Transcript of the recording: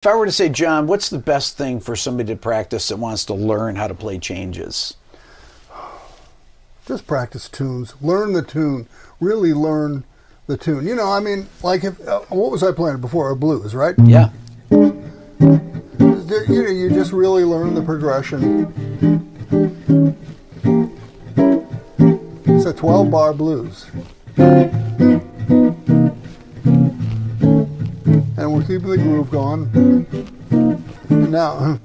If I were to say, John, what's the best thing for somebody to practice that wants to learn how to play changes? Just practice tunes. Learn the tune. Really learn the tune. You know, I mean, like if what was I playing before? A blues, right? Yeah. You just really learn the progression. It's a 12-bar blues. And we're keeping the groove going. Now...